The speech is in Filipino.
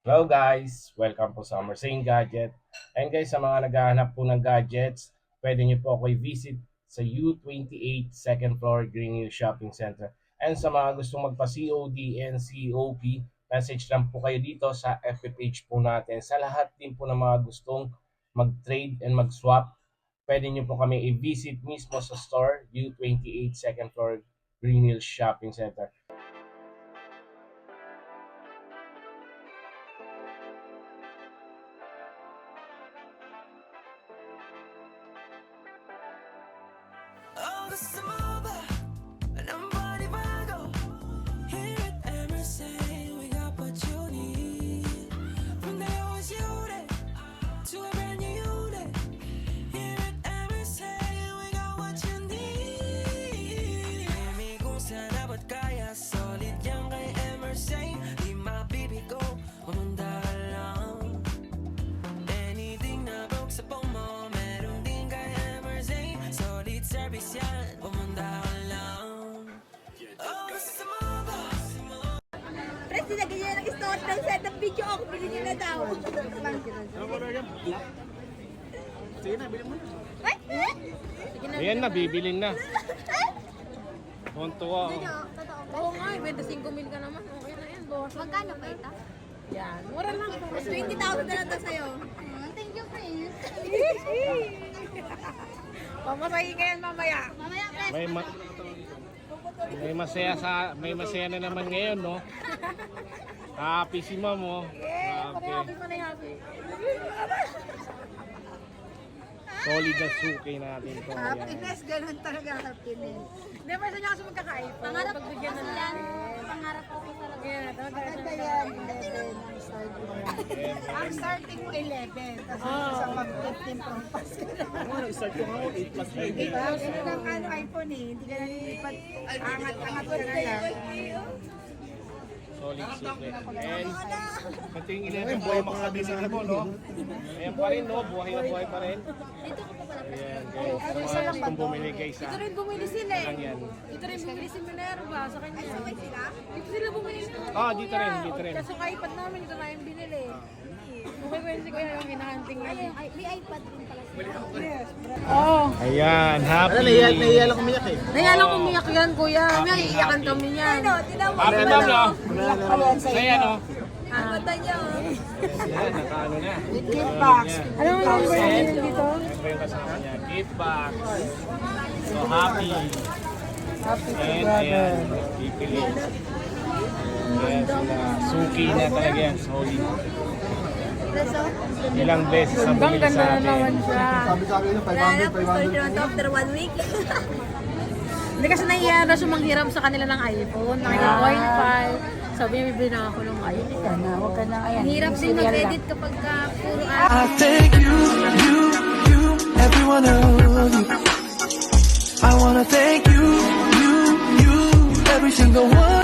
Hello guys! Welcome po sa Mersane Gadget. And guys, sa mga naghahanap po ng gadgets, pwede nyo po ako i-visit sa U28 2nd floor Green Hills Shopping Center. And sa mga gustong magpa-COD and COP, message lang po kayo dito sa FB page po natin. Sa lahat din po ng mga gustong mag-trade and mag-swap, pwede nyo po kami i-visit mismo sa store U28 2nd floor Green Hills Shopping Center. Oh, gusto mo ba ng panibago? Here at MRC, we got what you need. From the lowest unit to a brand new unit. Here at MRC, we got what you need. Kami kung saan dapat kaya, solid yan kay MRC. Di mabibigo, mamanda ka lang. Anything na broke sa pong mo, meron din kay MRC. Solid service yan, pumanda ka lang. Oh, gusto mo ba? Press, nilagyan niya ng start ng set ng video ako. Bili niyo na daw. Sige na, bilhin mo. Ay! Ayan na, bibilin na. Tuwa ako. Oo nga, 25,000 ka naman. Okay na yan, boss. Magkano pa ito? Yan, mura lang. 20,000 na lang ito sa'yo. Thank you, Prince. Pamasahin ka yan mamaya. Mamaya, Prince. May masaya na naman ngayon, no? Happy si Ma'am, oh. Yeah, Okay. happy pa na happy. Solid na suki natin to. Ayan. Happiness, ganun talaga happiness. Hindi, pa sa niya kasi magkakaip. Pangarap ko kasi yan. Pangarap ko talaga. Yeah, maganda yan. 11 ang starting mo 11. Tapos sa mag-15 from pass ka na. Start ko nga ako, 8 plus 8. Diba? Ganun ang iPhone eh. Hindi ka na nilipat. Angat-angat ka na lang. Solid suki. And pating 11 buhay makakabisig mo, no? Ayan pa rin, no? Buhay na buhay pa rin. Ayan, guys. Sa mga gustong bumili, guys, ha? Ito rin bumili sila eh. Lang yan. Ito rin bumili si Minerva sa kanya. Ay, sila? Ito sila bumili sa kanya. Ah, dito rin, dito rin. Kaso iPad namin, ito na yung binili. Okay ko yun si Kuya yung hinahunting namin. Ay, may iPad rin pala sila. Yes. Oo. Ayan, happy. Nahiya lang umiyak eh. Naya lang umiyak yan, Kuya. May iiyakan kami niyan. Ano, Happy, Ma'am, no? Saya, no? mata niya. Ayan, nakaano na. Gift box. Ano mo yung brand dito? Siyempre yung kasama niya. Gift box. So, happy. Happy And ayan, pipili. Ayan sila. Suki na talaga yan. Solid. Ilang beses ang bumili sa atin. siya. Sabi niya, 500. After 1 week. Hindi kasi nahiya na siya manghiram sa kanila ng iPhone. Nakika-Wi-Fi. Sabi niya, bibili na ako ng iPhone. Huwag ka na. Ayan. Hirap din mag-edit kapag puro I thank you, every one of you. I wanna thank you, every single one.